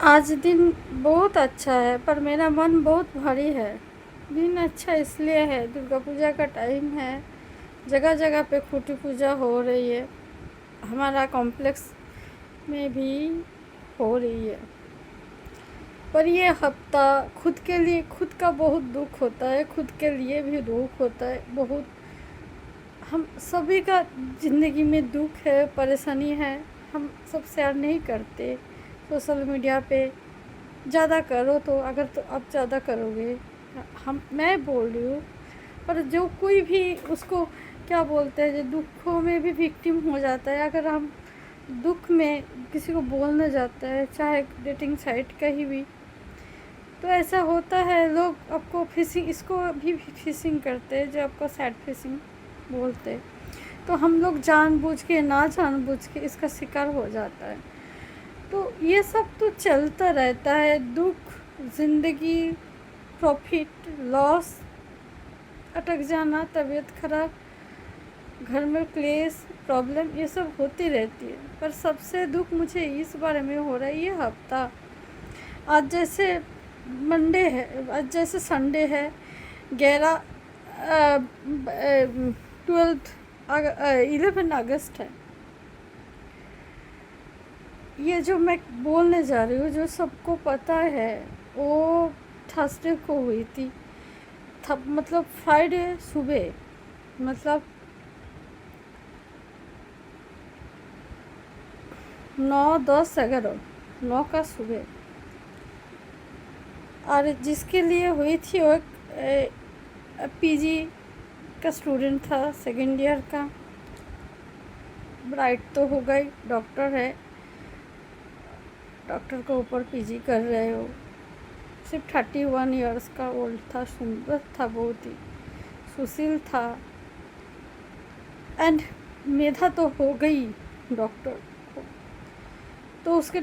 आज दिन बहुत अच्छा है पर मेरा मन बहुत भारी है। दिन अच्छा इसलिए है, दुर्गा पूजा का टाइम है, जगह जगह पे खूंटी पूजा हो रही है, हमारा कॉम्प्लेक्स में भी हो रही है। पर ये हफ्ता खुद के लिए, खुद का बहुत दुख होता है, खुद के लिए भी दुख होता है बहुत। हम सभी का ज़िंदगी में दुख है, परेशानी है, हम सब शेयर नहीं करते सोशल मीडिया पे। ज़्यादा करो तो, अगर तो आप ज़्यादा करोगे, मैं बोल रही हूँ, पर जो कोई भी उसको क्या बोलते हैं, जो दुखों में भी विक्टिम हो जाता है, अगर हम दुख में किसी को बोलने जाता है, चाहे डेटिंग साइट कहीं भी, तो ऐसा होता है। लोग आपको फिशिंग, इसको भी फिशिंग करते हैं, जो आपको सैड फिशिंग बोलते हैं। तो हम लोग जानबूझ के, ना जानबूझ के इसका शिकार हो जाता है। तो ये सब तो चलता रहता है, दुख, ज़िंदगी, प्रॉफिट लॉस, अटक जाना, तबीयत खराब, घर में क्लेश, प्रॉब्लम, ये सब होती रहती है। पर सबसे दुख मुझे इस बारे में हो रहा है, ये हफ्ता, आज जैसे मंडे है, आज जैसे संडे है, 11 12 11 अगस्त है। ये जो मैं बोलने जा रही हूँ, जो सबको पता है, वो थर्सडे को हुई थी। मतलब फ्राइडे सुबह, मतलब 9, 10, 11, 9 का सुबह। और जिसके लिए हुई थी वो एक पीजी का स्टूडेंट था, सेकेंड ईयर का। ब्राइट तो हो गई, डॉक्टर है, डॉक्टर के ऊपर पीजी कर रहे हो। सिर्फ 31 ईयर्स का ओल्ड था, सुंदर था, बहुत ही सुशील था, एंड मेधा तो हो गई डॉक्टर को। तो उसके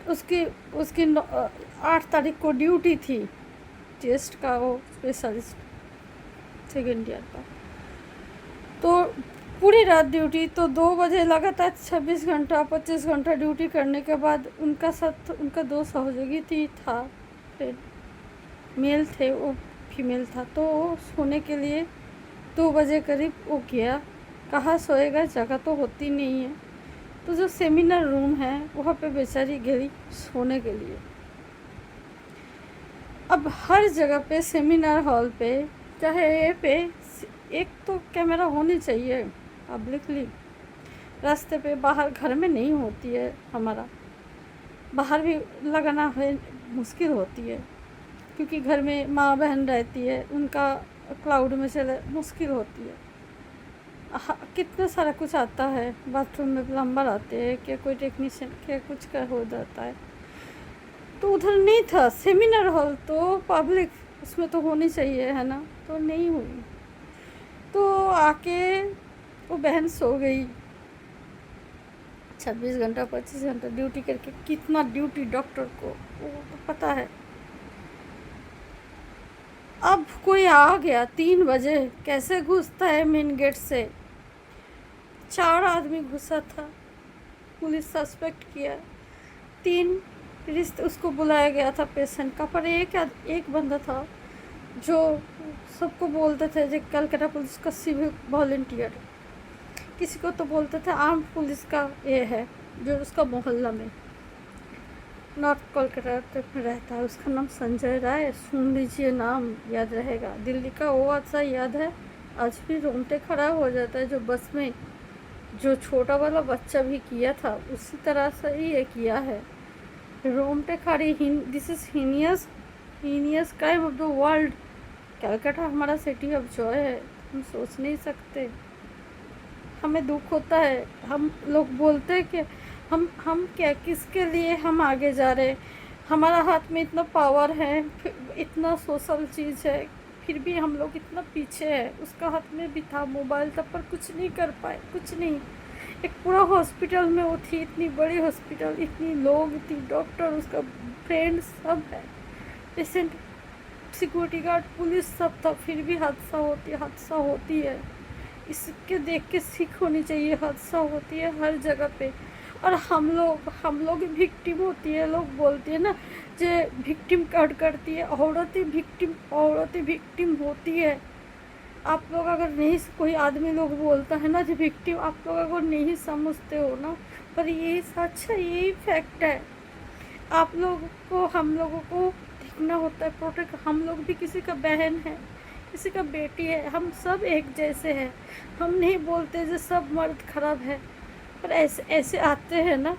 उसकी उसकी 8 तारीख को ड्यूटी थी, चेस्ट का, वो स्पेशलिस्ट सेकेंड ईयर का। तो पूरी रात ड्यूटी, तो 2 बजे लगातार 26 घंटा 25 घंटा ड्यूटी करने के बाद उनका साथ उनका 2 सहयोगी था, मेल थे, वो फीमेल था। तो सोने के लिए 2 बजे करीब वो गया। कहाँ सोएगा, जगह तो होती नहीं है। तो जो सेमिनार रूम है वहाँ पे बेचारी गई सोने के लिए। अब हर जगह पे, सेमिनार हॉल पे, चाहे ये पे, एक तो कैमरा होनी चाहिए पब्लिकली, रास्ते पे, बाहर, घर में नहीं होती है हमारा, बाहर भी लगाना है मुश्किल होती है, क्योंकि घर में माँ बहन रहती है, उनका क्लाउड में चले मुश्किल होती है। कितना सारा कुछ आता है, बाथरूम में प्लम्बर आते हैं, क्या कोई टेक्नीशियन, क्या कुछ का हो जाता है। तो उधर नहीं था सेमिनार हॉल, तो पब्लिक उसमें तो होनी चाहिए, है ना, तो नहीं हुई। तो आके वो बहन सो गई। 26 घंटा 25 घंटा ड्यूटी करके, कितना ड्यूटी डॉक्टर को वो तो पता है। अब कोई आ गया 3 बजे, कैसे घुसता है मेन गेट से, 4 आदमी घुसा था, पुलिस सस्पेक्ट किया। 3 रिश्ते उसको बुलाया गया था पेशेंट का, पर एक बंदा था जो सबको बोलते थे जो कलकत्ता पुलिस का सिविल वॉलंटियर, किसी को तो बोलते थे आर्म पुलिस का, ये है जो उसका मोहल्ला में नॉर्थ कोलकाता में रहता है। उसका नाम संजय राय, सुन लीजिए, नाम याद रहेगा। दिल्ली का वो अच्छा याद है, आज भी रोंगटे खड़ा हो जाता है। जो बस में जो छोटा वाला बच्चा भी किया था, उसी तरह से ही ये किया है, रोंगटे खड़ी। This is heinous crime of the world. Calcutta हमारा सिटी ऑफ जॉय है, हम सोच नहीं सकते। हमें दुख होता है, हम लोग बोलते हैं कि हम क्या, किसके लिए हम आगे जा रहे, हमारा हाथ में इतना पावर है, इतना सोशल चीज़ है, फिर भी हम लोग इतना पीछे है। उसका हाथ में भी था मोबाइल, तब पर कुछ नहीं कर पाए, कुछ नहीं। एक पूरा हॉस्पिटल में वो थी, इतनी बड़ी हॉस्पिटल, इतनी लोग, इतनी डॉक्टर, उसका फ्रेंड्स सब है, पेशेंट, सिक्योरिटी गार्ड, पुलिस सब था, फिर भी हादसा होती है। इसके देख के सीख होनी चाहिए, हादसा होती है हर जगह पे। और हम लोग विक्टिम होती है। लोग बोलते हैं ना, जे विक्टिम कार्ड करती है, औरतें विक्टिम होती है। आप लोग अगर नहीं, कोई आदमी लोग बोलता है ना जो विक्टिम, आप लोग अगर नहीं समझते हो ना, पर यही सच है, यही फैक्ट है। आप लोगों को, हम लोगों को देखना होता है, प्रोटेक्ट। हम लोग भी किसी का बहन है, किसी का बेटी है, हम सब एक जैसे हैं। हम नहीं बोलते जो सब मर्द खराब है, पर ऐसे ऐसे आते हैं ना,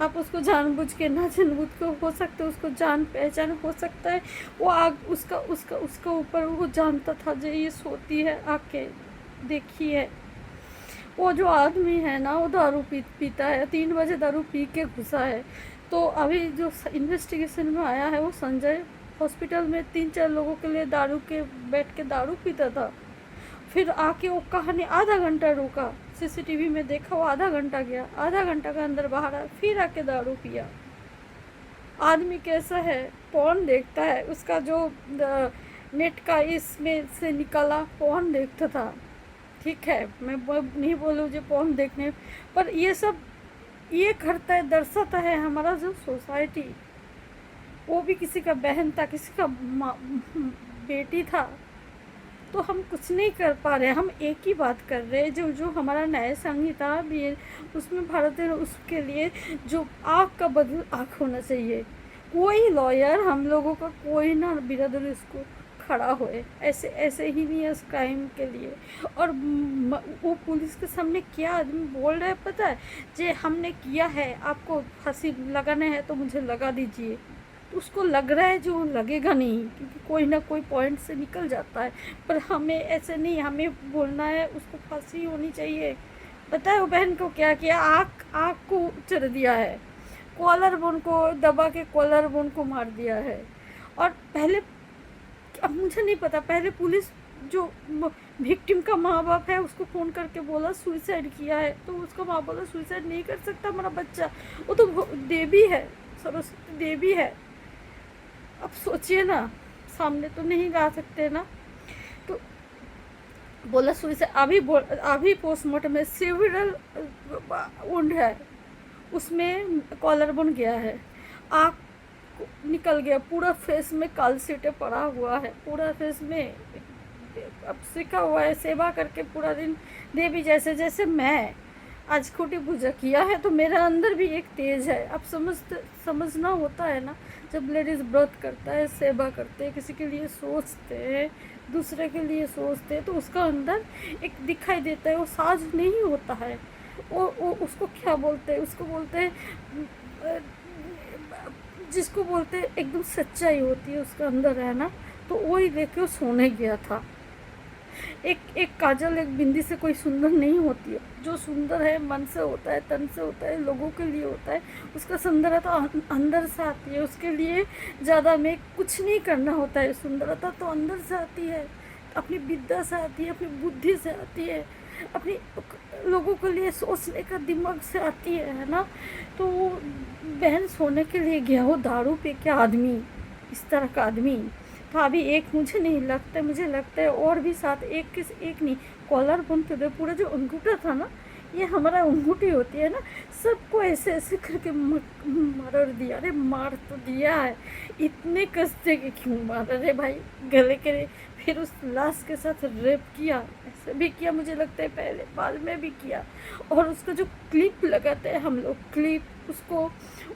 आप उसको जानबूझ के ना जानबूझ के, हो सकता है उसको जान पहचान, हो सकता है वो आग उसका उसका उसका ऊपर वो जानता था जो ये सोती है, आके देखी है। वो जो आदमी है ना, वो दारू पीता है, 3 बजे दारू पी के घुसा है। तो अभी जो इन्वेस्टिगेशन में आया है, वो संजय हॉस्पिटल में 3-4 लोगों के लिए दारू के बैठ के दारू पीता था। फिर आके वो कहानी आधा घंटा रुका, सीसीटीवी में देखा, वो आधा घंटा गया, आधा घंटा का अंदर बाहर आया, फिर आके दारू पिया। आदमी कैसा है, पॉर्न देखता है, उसका जो नेट का इसमें से निकला पॉर्न देखता था। ठीक है, मैं नहीं बोलूँ जो पॉर्न देखने, पर ये सब ये करता है, दर्शाता है हमारा जो सोसाइटी। वो भी किसी का बहन था, किसी का बेटी था, तो हम कुछ नहीं कर पा रहे। हम एक ही बात कर रहे हैं, जो जो हमारा न्याय संहिता भी है, उसमें भारत है, उसके लिए जो आँख का बदल आँख होना चाहिए। कोई लॉयर हम लोगों का कोई ना बिरादर इसको खड़ा होए, ऐसे ऐसे ही नहीं है उस क्राइम के लिए। और वो पुलिस के सामने क्या आदमी बोल रहा है पता है, जे हमने किया है, आपको फांसी लगाना है तो मुझे लगा दीजिए। तो उसको लग रहा है जो लगेगा नहीं, क्योंकि कोई ना कोई पॉइंट से निकल जाता है। पर हमें ऐसे नहीं, हमें बोलना है उसको फांसी होनी चाहिए। पता है वो बहन को क्या किया, आँख को चढ़ दिया है, कॉलर बोन को दबा के कॉलर बोन को मार दिया है। और पहले, अब मुझे नहीं पता, पहले पुलिस जो विक्टिम का माँ बाप है उसको फ़ोन करके बोला सुसाइड किया है, तो उसका माँ बोला सुसाइड नहीं कर सकता हमारा बच्चा, वो तो देवी है, सरस्वती देवी है। अब सोचिए ना, सामने तो नहीं ला सकते ना, तो बोला सुसाइड। अभी पोस्टमार्टम में सिविल वुंड है, उसमें कॉलर बन गया है, आँख निकल गया, पूरा फेस में काल सीटे पड़ा हुआ है, पूरा फेस में। अब सीखा हुआ है सेवा करके पूरा दिन, देवी जैसे जैसे मैं आज खूटी पूजा किया है, तो मेरे अंदर भी एक तेज है। अब समझना होता है ना, जब लेडीज़ व्रत करता है, सेवा करते हैं, किसी के लिए सोचते हैं, दूसरे के लिए सोचते हैं, तो उसका अंदर एक दिखाई देता है, वो साज नहीं होता है। वो उसको क्या बोलते हैं, उसको बोलते हैं, जिसको बोलते हैं एकदम सच्चाई होती है उसका अंदर है ना। तो वही देख के वो सोने गया था। एक काजल, एक बिंदी से कोई सुंदर नहीं होती है। जो सुंदर है मन से होता है, तन से होता है, लोगों के लिए होता है, उसका सुंदरता अंदर से आती है। उसके लिए ज़्यादा में कुछ नहीं करना होता है, सुंदरता तो अंदर से आती है, अपनी विद्या से आती है, अपनी बुद्धि से आती है, अपनी लोगों के लिए सोचने का दिमाग से आती है ना। तो बहन सोने के लिए गया हो दारू पे क्या आदमी, इस तरह का आदमी था। अभी एक मुझे नहीं लगता, मुझे लगता है और भी साथ, एक नहीं, कॉलर बोन के पूरा जो अंगूठा था ना, ये हमारा अंगूठी होती है ना, सबको ऐसे ऐसे करके मार दिया। अरे मार तो दिया है, इतने कष्टे के क्यों मार, अरे भाई गले के। फिर उस लाश के साथ रेप किया, ऐसे भी किया, मुझे लगता है पहले बाद में भी किया। और उसका जो क्लिप लगाते हैं हम लोग, क्लिप, उसको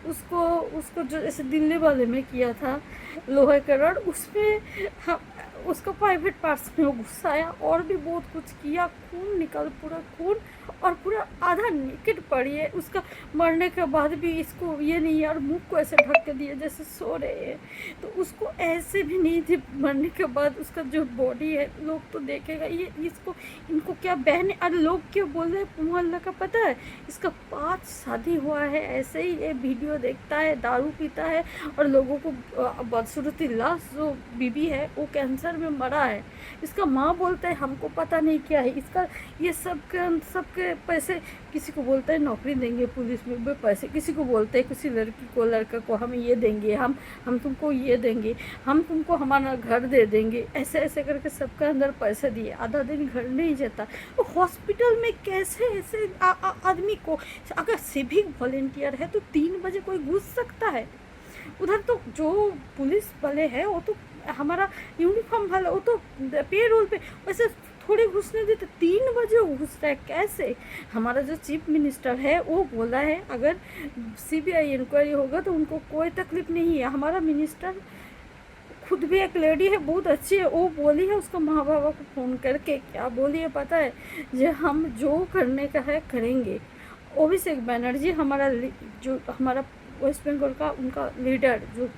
उसको उसको जो ऐसे दिल्ली वाले में किया था, लोहे का रड, उसमें हम उसको प्राइवेट पार्ट्स में वो घुसाया, और भी बहुत कुछ किया, खून निकल, पूरा खून, और पूरा आधा नेकेड पड़ी है। उसका मरने के बाद भी इसको ये नहीं है, और मुंह को ऐसे ढक के दिए जैसे सो रहे हैं। तो उसको ऐसे भी नहीं थी, मरने के बाद उसका जो बॉडी है, लोग तो देखेगा ये इसको, इनको क्या बहन, अरे लोग क्या बोल रहे हैं मोहल्ला का पता है, इसका 5 शादी हुआ है, ऐसे ही ये वीडियो देखता है, दारू पीता है, और लोगों को बदसूरती लाश जो बीबी है वो कैंसर कैंसर में मरा है। इसका माँ बोलता है हमको पता नहीं क्या है इसका, ये सबके पैसे, किसी को बोलता है नौकरी देंगे पुलिस में भी पैसे, किसी को बोलते हैं किसी लड़की को लड़का को हम ये देंगे, हम तुमको ये देंगे, हम तुमको हमारा घर दे देंगे, ऐसे ऐसे करके सबके अंदर पैसे दिए, आधा दिन घर नहीं जाता। तो हॉस्पिटल में कैसे ऐसे आदमी को, अगर सिविक वॉलेंटियर है तो 3 बजे कोई घुस सकता है उधर, तो जो पुलिस वाले हैं वो तो हमारा यूनिफॉर्म वाला वो तो पे रोल पे वैसे थोड़ी घुसने देते, 3 बजे वो घुस रहा है कैसे। हमारा जो चीफ मिनिस्टर है वो बोला है अगर सीबीआई इंक्वायरी होगा तो उनको कोई तकलीफ नहीं है। हमारा मिनिस्टर खुद भी एक लेडी है बहुत अच्छी है, वो बोली है उसको माँ बाबा को फ़ोन करके, क्या बोली है पता है, जो हम जो करने का है करेंगे। अभिषेक बनर्जी हमारा जो हमारा वेस्ट बंगाल का उनका लीडर जो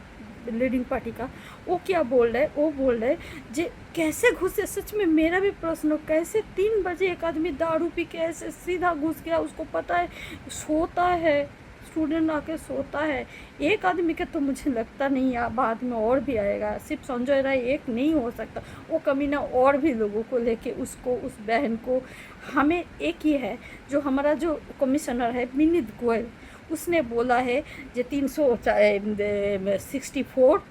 लीडिंग पार्टी का, वो क्या बोल रहे, वो बोल रहे जे कैसे घुसे, सच में मेरा भी प्रश्न हो, कैसे 3 बजे एक आदमी दारू पी के ऐसे सीधा घुस गया, उसको पता है सोता है स्टूडेंट आके सोता है। एक आदमी का तो मुझे लगता नहीं है, बाद में और भी आएगा, सिर्फ संजय राय एक नहीं हो सकता, वो कमीना और भी लोगों को लेके उसको, उस बहन को। हमें एक ही है जो हमारा जो कमिश्नर है विनीत गोयल, उसने बोला है जो 364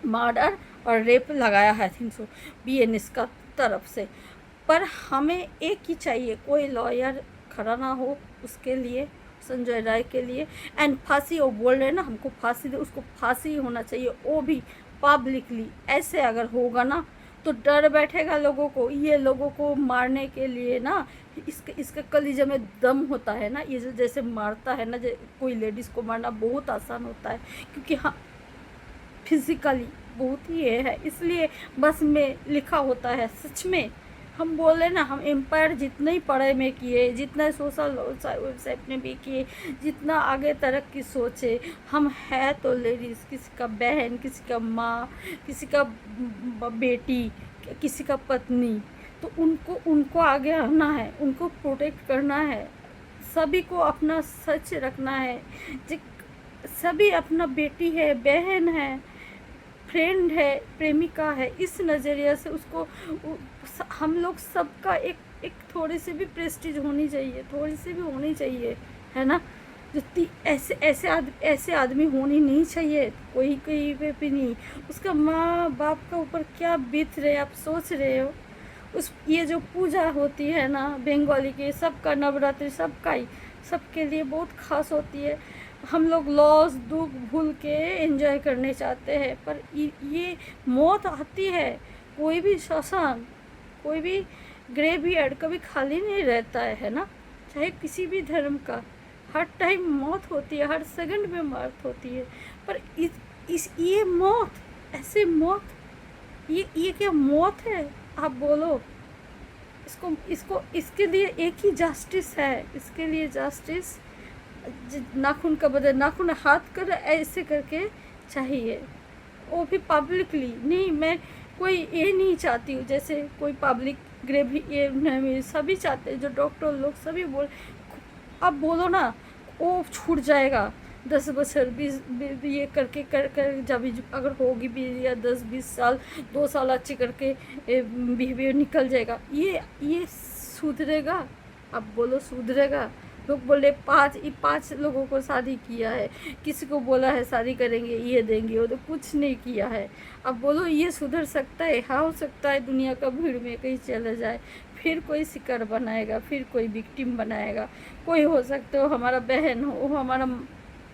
मर्डर और रेप लगाया है 300 BNS का तरफ से। पर हमें एक ही चाहिए, कोई लॉयर खड़ा ना हो उसके लिए, संजय राय के लिए। एंड फांसी, वो बोल रहे हैं ना हमको फांसी दे, उसको फांसी होना चाहिए, वो भी पब्लिकली। ऐसे अगर होगा ना तो डर बैठेगा लोगों को, ये लोगों को मारने के लिए ना, इसके कलीजे में दम होता है ना, ये जो जैसे मारता है ना, कोई लेडीज़ को मारना बहुत आसान होता है क्योंकि हाँ फिजिकली बहुत ही ये है, इसलिए बस में लिखा होता है। सच में हम बोले ना, हम एम्पायर जितना ही पढ़ाई में किए, जितना सोशल वेबसाइट में भी किए, जितना आगे तरक्की सोचे, हम है तो लेडीज़, किसी का बहन, किसी का माँ, किसी का बेटी, किसी का पत्नी, तो उनको आगे आना है, उनको प्रोटेक्ट करना है, सभी को अपना सच रखना है। सभी अपना बेटी है, बहन है, फ्रेंड है, प्रेमिका है, इस नज़रिया से उसको हम लोग सबका एक थोड़ी सी भी प्रेस्टीज होनी चाहिए, थोड़ी सी भी होनी चाहिए, है ना। जो ऐसे आदमी होनी नहीं चाहिए, कोई पे भी नहीं। उसका माँ बाप का ऊपर क्या बीत रहे आप सोच रहे हो। ये जो पूजा होती है ना बंगाली के, सबका नवरात्रि सबका ही सबके लिए बहुत खास होती है। हम लोग लॉस दुख भूल के एंजॉय करने चाहते हैं, पर ये मौत आती है। कोई भी श्मशान, कोई भी ग्रेवयार्ड कभी खाली नहीं रहता है ना, चाहे किसी भी धर्म का, हर टाइम मौत होती है, हर सेकंड में मौत होती है। पर ये मौत, ऐसे मौत, ये क्या मौत है आप बोलो। इसके लिए एक ही जस्टिस है, इसके लिए जस्टिस नाखून का बदले नाखून हाथ कर ऐसे करके चाहिए, वो भी पब्लिकली नहीं। मैं कोई ये नहीं चाहती हूँ जैसे कोई पब्लिक ग्रेव, ये नहीं, सभी चाहते हैं, जो डॉक्टर लोग सभी बोल, अब बोलो ना वो छूट जाएगा 10 बছर 20 ये करके कर जब अगर होगी भी या 10-20 साल 2 साल अच्छे करके बिहेवियर निकल जाएगा, ये सुधरेगा। अब बोलो सुधरेगा। लोग बोले 5 लोगों को शादी किया है, किसी को बोला है शादी करेंगे ये देंगे, वो तो कुछ नहीं किया है। अब बोलो ये सुधर सकता है? हाँ हो सकता है, दुनिया का भीड़ में कहीं चला जाए, फिर कोई शिकार बनाएगा, फिर कोई विक्टिम बनाएगा, कोई हो सकता हो हमारा बहन हो, वो हमारा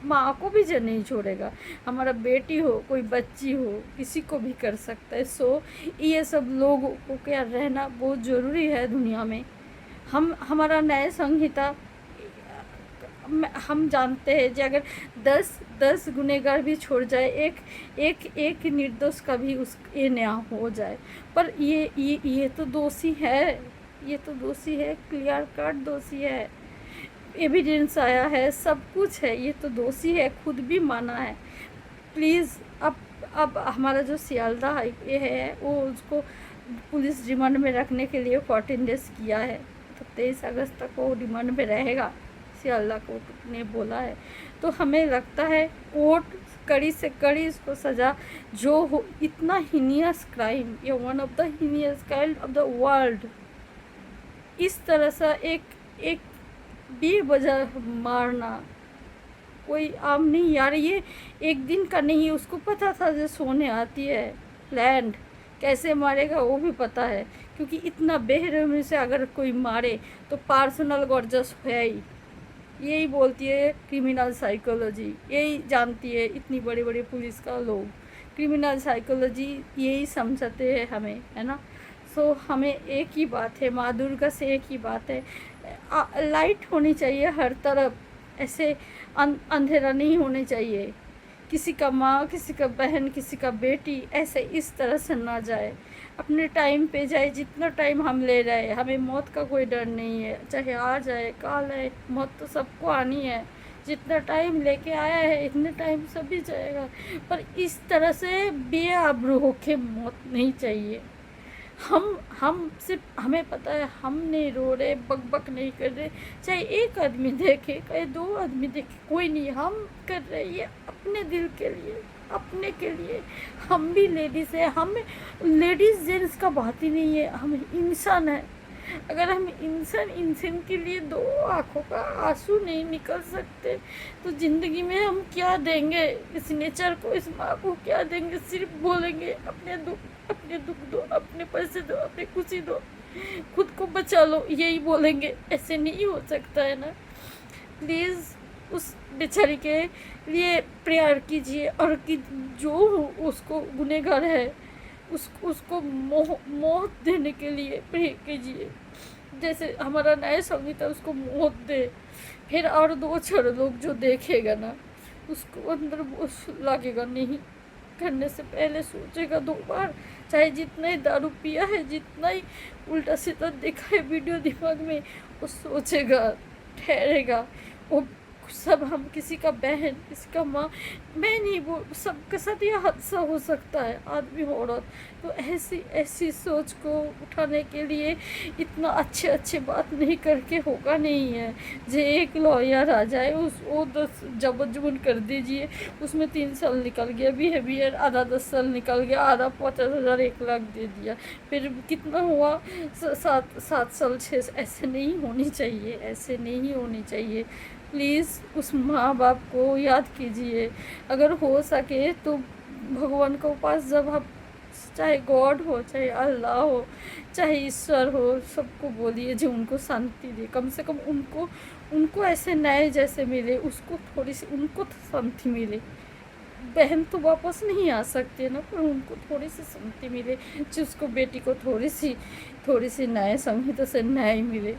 माँ को भी जो नहीं छोड़ेगा, हमारा बेटी हो, कोई बच्ची हो, किसी को भी कर सकता है। सो ये सब लोगों को क्या रहना बहुत ज़रूरी है दुनिया में। हमारा न्याय संहिता हम जानते हैं कि अगर 10 गुनहगार भी छोड़ जाए, एक निर्दोष का भी उस ये न्याय हो जाए। पर ये तो दोषी है, ये तो दोषी है, क्लियर कट दोषी है, एविडेंस आया है, सब कुछ है, ये तो दोषी है, खुद भी माना है। प्लीज़ अब हमारा जो सियालदा ये है वो उसको पुलिस रिमांड में रखने के लिए 14 डेज किया है, तो 23 अगस्त तक वो रिमांड में रहेगा, सियालदा कोर्ट ने बोला है। तो हमें लगता है कोर्ट कड़ी से कड़ी इसको सजा जो हो। इतना हीनियस क्राइम, ये one of the heinous crime of the world. इस तरह से एक बेवजह मारना कोई आम नहीं यार, ये एक दिन का नहीं। उसको पता था जो सोने आती है लैंड कैसे मारेगा वो भी पता है, क्योंकि इतना बेरहमी से अगर कोई मारे तो पर्सनल गॉर्जस है ही। यही बोलती है क्रिमिनल साइकोलॉजी, यही जानती है इतनी बड़ी बड़ी पुलिस का लोग। क्रिमिनल साइकोलॉजी यही समझाते हैं हमें, है ना। सो हमें एक ही बात है, माँ दुर्गा से एक ही बात है, लाइट होनी चाहिए हर तरफ, ऐसे अंधेरा नहीं होने चाहिए। किसी का माँ, किसी का बहन, किसी का बेटी ऐसे इस तरह से ना जाए, अपने टाइम पे जाए। जितना टाइम हम ले रहे हैं, हमें मौत का कोई डर नहीं है, चाहे आ जाए काल आए, मौत तो सबको आनी है। जितना टाइम लेके आया है इतने टाइम सभी जाएगा, पर इस तरह से बेआबरू होके मौत नहीं चाहिए। हम सिर्फ हमें पता है, हम नहीं रो रहे, बक नहीं कर रहे, चाहे एक आदमी देखे चाहे दो आदमी देखे, कोई नहीं, हम कर रहे ये अपने दिल के लिए, अपने के लिए। हम भी लेडीज़ है, हम लेडीज़ जेंट्स का बात ही नहीं है, हम इंसान है। अगर हम इंसान के लिए दो आँखों का आंसू नहीं निकल सकते तो ज़िंदगी में हम क्या देंगे इस नेचर को, इस माँ को क्या देंगे। सिर्फ बोलेंगे अपने दुख दो, अपने पैसे दो, अपनी खुशी दो, खुद को बचा लो, यही बोलेंगे। ऐसे नहीं हो सकता है ना। प्लीज़ उस बेचारी के लिए प्रेयर कीजिए, और कि जो उसको गुनहगार है उसको मौत देने के लिए प्रे कीजिए। जैसे हमारा न्याय संहिता उसको मौत दे, फिर और दो चार लोग जो देखेगा ना उसको अंदर वो लगेगा, नहीं करने से पहले सोचेगा दो बार। चाहे जितना ही दारू पिया है, जितना ही उल्टा सीधा देखा है वीडियो दिमाग में, वो सोचेगा, ठहरेगा। वो सब हम किसी का बहन, किसी का माँ, मैं नहीं, वो सबके साथ ये हादसा हो सकता है, आदमी औरत। तो ऐसी सोच को उठाने के लिए इतना अच्छे बात नहीं करके होगा नहीं है। जो एक लॉयर आ जाए वो 10 जबरजून कर दीजिए, उसमें 3 साल निकल गया, बिहेवियर आधा 10 साल निकल गया, आधा 50,000 1 लाख दे दिया, फिर कितना हुआ 7 साल 6। ऐसे नहीं होनी चाहिए, ऐसे नहीं होनी चाहिए। प्लीज़ उस माँ बाप को याद कीजिए, अगर हो सके तो भगवान के पास जब आप, चाहे गॉड हो, चाहे अल्लाह हो, चाहे ईश्वर हो, सबको बोलिए जो उनको शांति दे। कम से कम उनको ऐसे न्याय जैसे मिले, उसको थोड़ी सी उनको शांति मिले। बहन तो वापस नहीं आ सकती है ना, पर उनको थोड़ी सी शांति मिले, जिसको बेटी को थोड़ी सी न्याय संहिता से न्याय मिले।